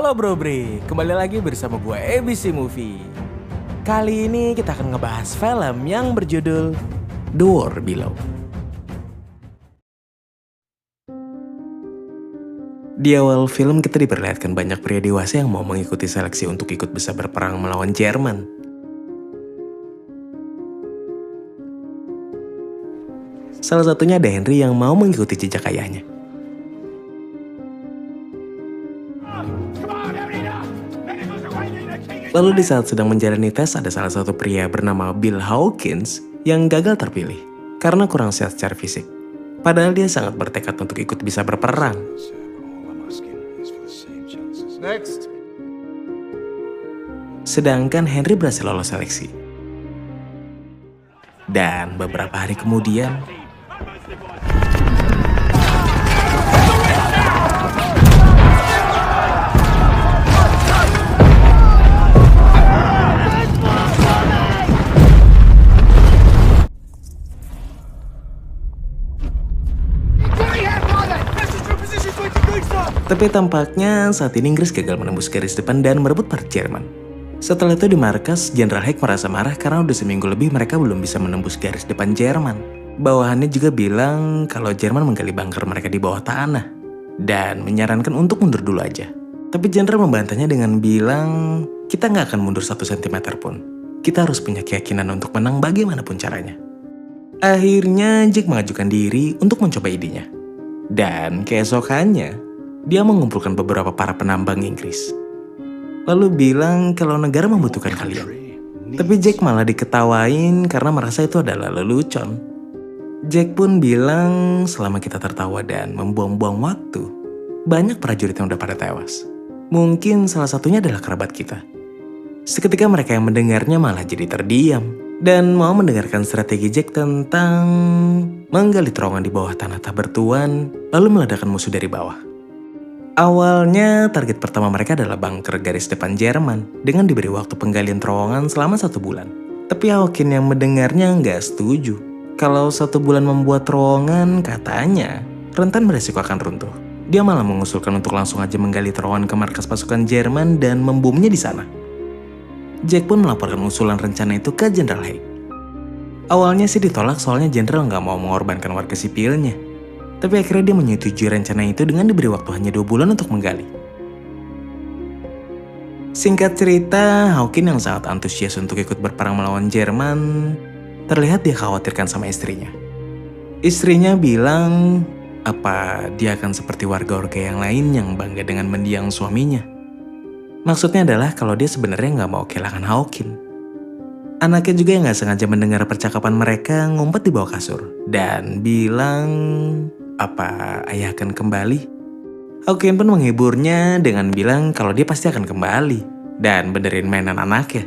Halo Bro Bre, kembali lagi bersama gue ABC Movie. Kali ini kita akan ngebahas film yang berjudul The War Below. Di awal film kita diperlihatkan banyak pria dewasa yang mau mengikuti seleksi untuk ikut bisa berperang melawan Jerman. Salah satunya ada Henry yang mau mengikuti jejak ayahnya. Lalu di saat sedang menjalani tes, ada salah satu pria bernama Bill Hawkins yang gagal terpilih karena kurang sehat secara fisik. Padahal dia sangat bertekad untuk ikut bisa berperang. Next. Sedangkan Henry berhasil lolos seleksi. Dan beberapa hari kemudian, tapi tampaknya saat ini Inggris gagal menembus garis depan dan merebut part Jerman. Setelah itu di markas, Jenderal Haig merasa marah karena udah seminggu lebih mereka belum bisa menembus garis depan Jerman. Bawahannya juga bilang kalau Jerman menggali bunker mereka di bawah tanah dan menyarankan untuk mundur dulu aja. Tapi Jenderal membantahnya dengan bilang, kita nggak akan mundur 1 cm pun. Kita harus punya keyakinan untuk menang bagaimanapun caranya. Akhirnya Jack mengajukan diri untuk mencoba idenya. Dan keesokannya, dia mengumpulkan beberapa para penambang Inggris. Lalu bilang kalau negara membutuhkan kalian. Tapi Jack malah diketawain karena merasa itu adalah lelucon. Jack pun bilang selama kita tertawa dan membuang-buang waktu, banyak prajurit yang udah pada tewas. Mungkin salah satunya adalah kerabat kita. Seketika mereka yang mendengarnya malah jadi terdiam dan mau mendengarkan strategi Jack tentang menggali terowongan di bawah tanah tak bertuan lalu meledakkan musuh dari bawah. Awalnya target pertama mereka adalah bunker garis depan Jerman dengan diberi waktu penggalian terowongan selama 1 bulan. Tapi Hawkins yang mendengarnya nggak setuju. Kalau 1 bulan membuat terowongan, katanya rentan beresiko akan runtuh. Dia malah mengusulkan untuk langsung aja menggali terowongan ke markas pasukan Jerman dan membomnya di sana. Jack pun melaporkan usulan rencana itu ke Jenderal Haig. Awalnya sih ditolak soalnya Jenderal nggak mau mengorbankan warga sipilnya. Tapi akhirnya dia menyetujui rencana itu dengan diberi waktu hanya 2 bulan untuk menggali. Singkat cerita, Hawkins yang sangat antusias untuk ikut berperang melawan Jerman, terlihat dia khawatirkan sama istrinya. Istrinya bilang, apa dia akan seperti warga-warga yang lain yang bangga dengan mendiang suaminya. Maksudnya adalah kalau dia sebenarnya nggak mau kehilangan Hawkins. Anaknya juga yang nggak sengaja mendengar percakapan mereka ngumpet di bawah kasur dan bilang, apa ayah akan kembali? Hawkins pun menghiburnya dengan bilang kalau dia pasti akan kembali dan benerin mainan anaknya.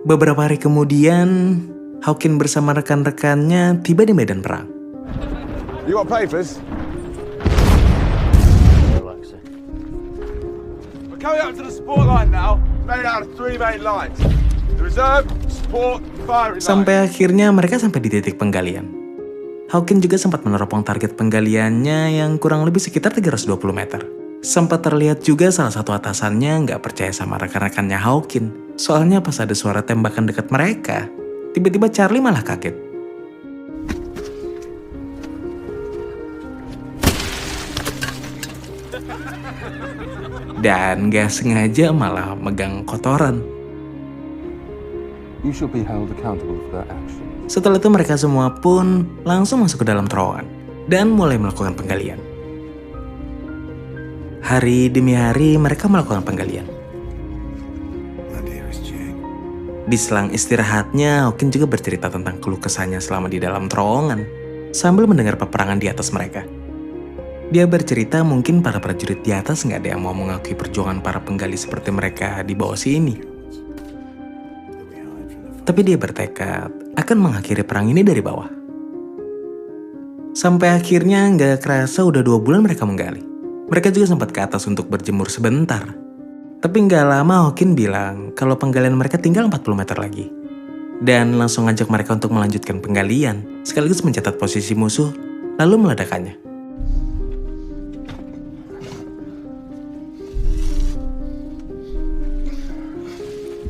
Beberapa hari kemudian, Hawkins bersama rekan-rekannya tiba di medan perang. You got papers? We're coming up to the support line now. Made out of 3 main lines. The reserve, support, firing line. Sampai akhirnya mereka sampai di titik penggalian. Hawkins juga sempat meneropong target penggaliannya yang kurang lebih sekitar 320 meter. Sempat terlihat juga salah satu atasannya nggak percaya sama rekan-rekannya Hawkins. Soalnya pas ada suara tembakan dekat mereka, tiba-tiba Charlie malah kaget. Dan gak sengaja malah megang kotoran. You should be held accountable for that action. Setelah itu mereka semua pun langsung masuk ke dalam terowongan dan mulai melakukan penggalian. Hari demi hari mereka melakukan penggalian. Di selang istirahatnya, Hawkins juga bercerita tentang keluh kesahnya selama di dalam terowongan sambil mendengar peperangan di atas mereka. Dia bercerita mungkin para prajurit di atas nggak ada yang mau mengakui perjuangan para penggali seperti mereka di bawah sini. Tapi dia bertekad akan mengakhiri perang ini dari bawah. Sampai akhirnya nggak kerasa udah 2 bulan mereka menggali. Mereka juga sempat ke atas untuk berjemur sebentar. Tapi nggak lama Hawkins bilang kalau penggalian mereka tinggal 40 meter lagi. Dan langsung ngajak mereka untuk melanjutkan penggalian, sekaligus mencatat posisi musuh, lalu meledakannya.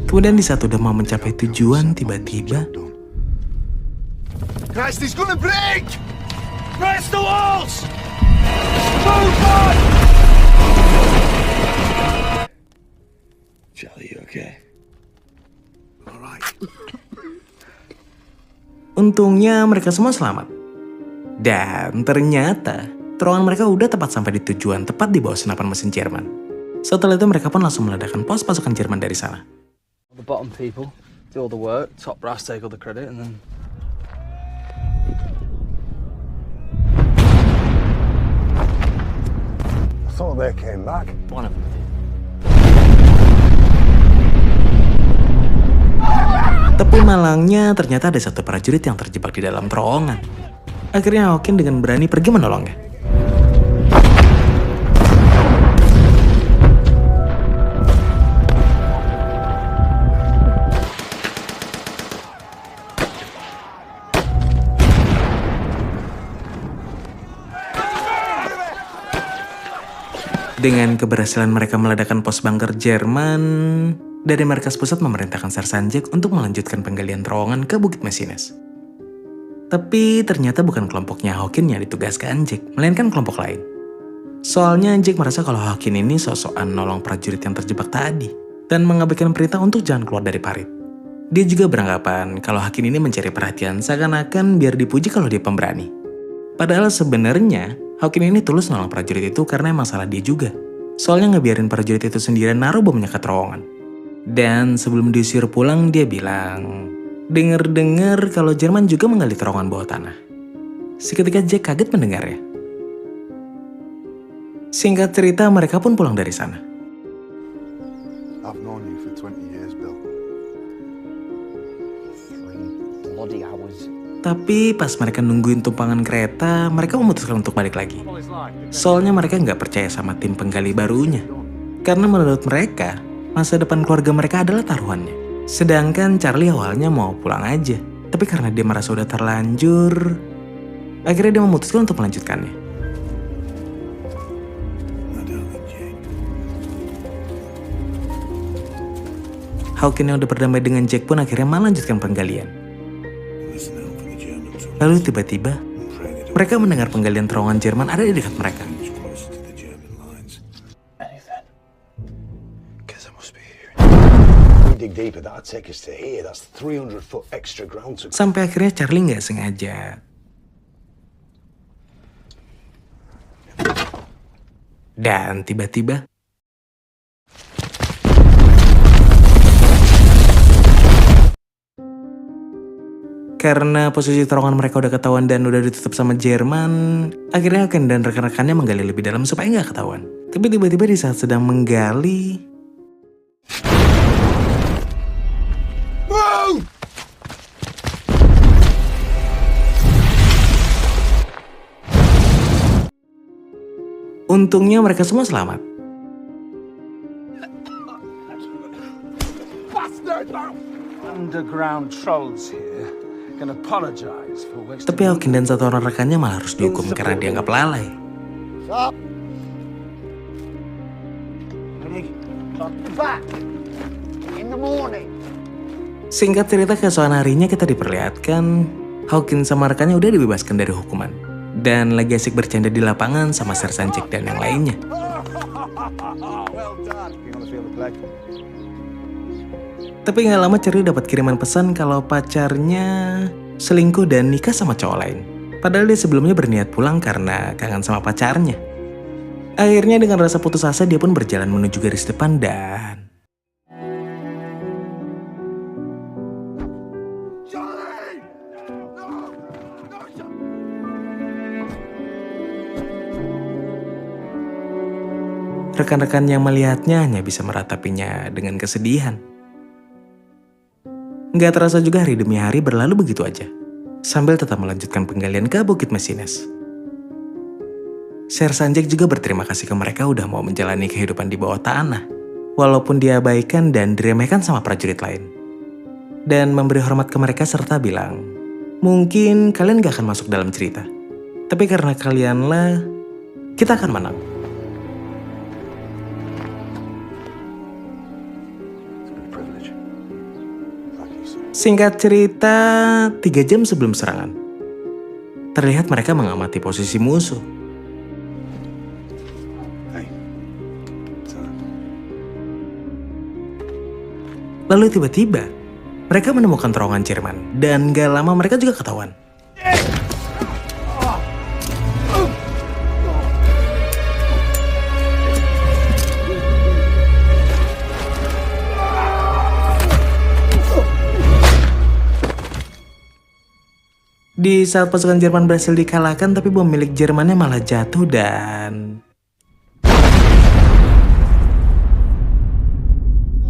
Kemudian di saat udah mau mencapai tujuan, tiba-tiba Christ, he's gonna break! Press the walls! Move on! Charlie, you okay? All right. untungnya mereka semua selamat. Dan ternyata terowongan mereka udah tepat sampai di tujuan, tepat di bawah senapan mesin Jerman. Setelah itu mereka pun langsung meledakkan pos pasukan Jerman dari sana. The bottom people do all the work, top brass take all the credit, and then I thought they came back. one of them did. Tapi malangnya ternyata ada satu prajurit yang terjebak di dalam terowongan. Akhirnya Hawkin dengan berani pergi menolongnya. Dengan keberhasilan mereka meledakkan pos bunker Jerman, dari markas pusat memerintahkan Sersan Jack untuk melanjutkan penggalian terowongan ke Bukit Messines. Tapi ternyata bukan kelompoknya Hawkin yang ditugaskan Jack, melainkan kelompok lain. Soalnya Jack merasa kalau Hawkin ini sosokan nolong prajurit yang terjebak tadi, dan mengabaikan perintah untuk jangan keluar dari parit. Dia juga beranggapan kalau Hawkin ini mencari perhatian seakan-akan biar dipuji kalau dia pemberani. Padahal sebenarnya Hawkin ini tulus nolong prajurit itu karena emang salah dia juga. Soalnya ngebiarin prajurit itu sendirian naruh bomnya ke terowongan. Dan sebelum diusir pulang dia bilang, dengar-dengar kalau Jerman juga menggali terowongan bawah tanah. Seketika Jack kaget mendengarnya. Singkat cerita mereka pun pulang dari sana. I've known you for 20 years, Bill. 3 bloody hours. Tapi pas mereka nungguin tumpangan kereta, mereka memutuskan untuk balik lagi. Soalnya mereka nggak percaya sama tim penggali barunya. Karena menurut mereka, masa depan keluarga mereka adalah taruhannya. Sedangkan Charlie awalnya mau pulang aja. Tapi karena dia merasa udah terlanjur, akhirnya dia memutuskan untuk melanjutkannya. Hawkin yang udah berdamai dengan Jack pun akhirnya melanjutkan penggalian. Lalu tiba-tiba, mereka mendengar penggalian terowongan Jerman ada di dekat mereka. Sampai akhirnya Charlie nggak sengaja. Dan tiba-tiba, karena posisi terowongan mereka udah ketahuan dan udah ditutup sama Jerman, akhirnya Hawkin dan rekan-rekannya menggali lebih dalam supaya nggak ketahuan. Tapi tiba-tiba di saat sedang menggali, untungnya mereka semua selamat. Underground trolls here can apologize for wasting. Tapi Hawkin dan satu orang rekannya malah harus dihukum karena dianggap lalai. Back in the morning. Singkat cerita, keesokan harinya kita diperlihatkan Hawkin sama rekannya udah dibebaskan dari hukuman. Dan lagi asik bercanda di lapangan sama Sersan Jack dan yang lainnya. Well done. You want to feel the play? Tapi gak lama Charlie dapat kiriman pesan kalau pacarnya selingkuh dan nikah sama cowok lain. Padahal dia sebelumnya berniat pulang karena kangen sama pacarnya. Akhirnya dengan rasa putus asa dia pun berjalan menuju garis depan dan... Charlie! No! No, Charlie! Rekan-rekan yang melihatnya hanya bisa meratapinya dengan kesedihan. Nggak terasa juga hari demi hari berlalu begitu aja, sambil tetap melanjutkan penggalian ke Bukit Messines. Sersan Jack juga berterima kasih ke mereka udah mau menjalani kehidupan di bawah tanah, walaupun diabaikan dan diremehkan sama prajurit lain. Dan memberi hormat ke mereka serta bilang, mungkin kalian gak akan masuk dalam cerita, tapi karena kalianlah, kita akan menang. It's been a privilege. Singkat cerita, 3 jam sebelum serangan, terlihat mereka mengamati posisi musuh. Lalu tiba-tiba, mereka menemukan terowongan Jerman, dan gak lama mereka juga ketahuan. Di saat pasukan Jerman berhasil dikalahkan, tapi bom milik Jermannya malah jatuh dan...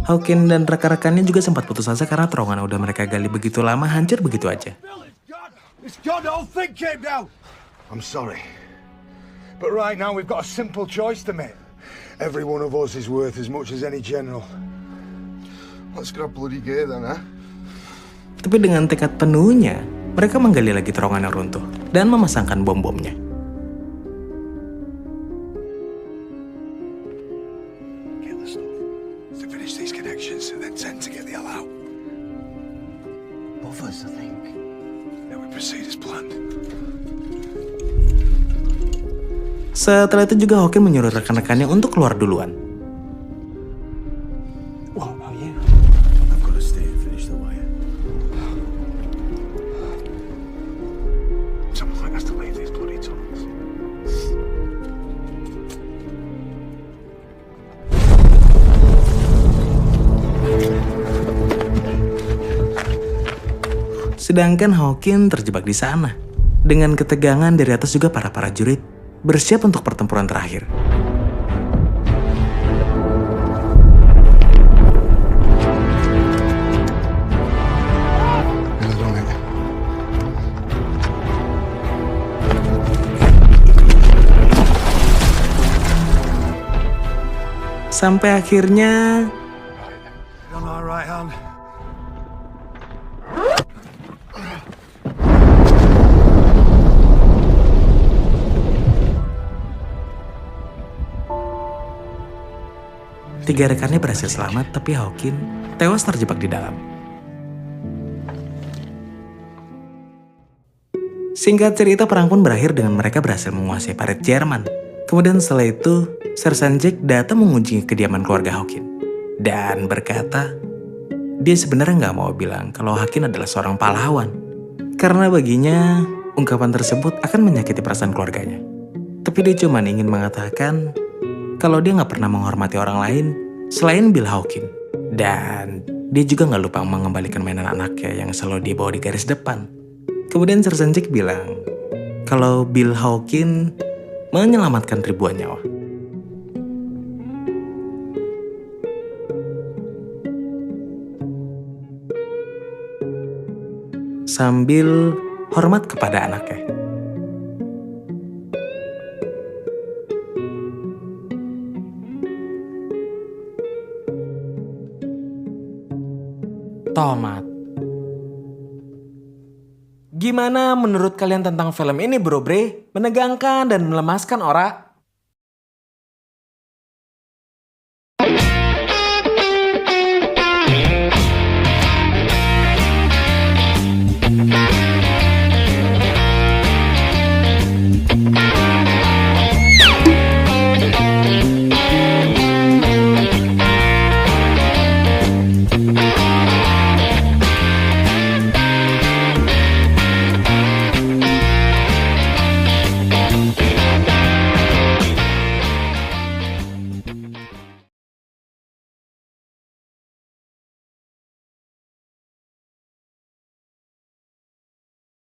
Hawking dan rekan-rekannya juga sempat putus asa karena terowongan udah mereka gali begitu lama hancur begitu aja. It's God, the whole thing came down. I'm sorry. But right now we've got a simple choice to make. Every one of us is worth as much as any general. Let's grab bloody gear then, huh? Tapi dengan tekad penuhnya, mereka menggali lagi terowongan yang runtuh dan memasangkan bom-bomnya. Get the stuff. To finish these connections and then send to get the hell out. Buffers, I think. Then we proceed as planned. Setelah itu juga Hawking menyuruh rekan-rekannya untuk keluar duluan. What about you? I've got to stay and finish the wire. Someone has to leave these bloody tunnels. Sedangkan Hawking terjebak di sana. Dengan ketegangan dari atas juga para prajurit bersiap untuk pertempuran terakhir. Sampai akhirnya On our right hand. tiga rekannya berhasil selamat, tapi Hawking tewas terjebak di dalam. Singkat cerita, perang pun berakhir dengan mereka berhasil menguasai parit Jerman. Kemudian setelah itu, Sersan Jack datang mengunjungi kediaman keluarga Hawking dan berkata, dia sebenarnya nggak mau bilang kalau Hawking adalah seorang pahlawan, karena baginya ungkapan tersebut akan menyakiti perasaan keluarganya. Tapi dia cuma ingin mengatakan kalau dia nggak pernah menghormati orang lain selain Bill Hawking. Dan dia juga nggak lupa mengembalikan mainan anaknya yang selalu dibawa di garis depan. Kemudian Sersan Jack bilang kalau Bill Hawking menyelamatkan ribuan nyawa. Sambil hormat kepada anaknya. Tomat. Gimana menurut kalian tentang film ini, Bro Bre? Menegangkan dan melemaskan, ora?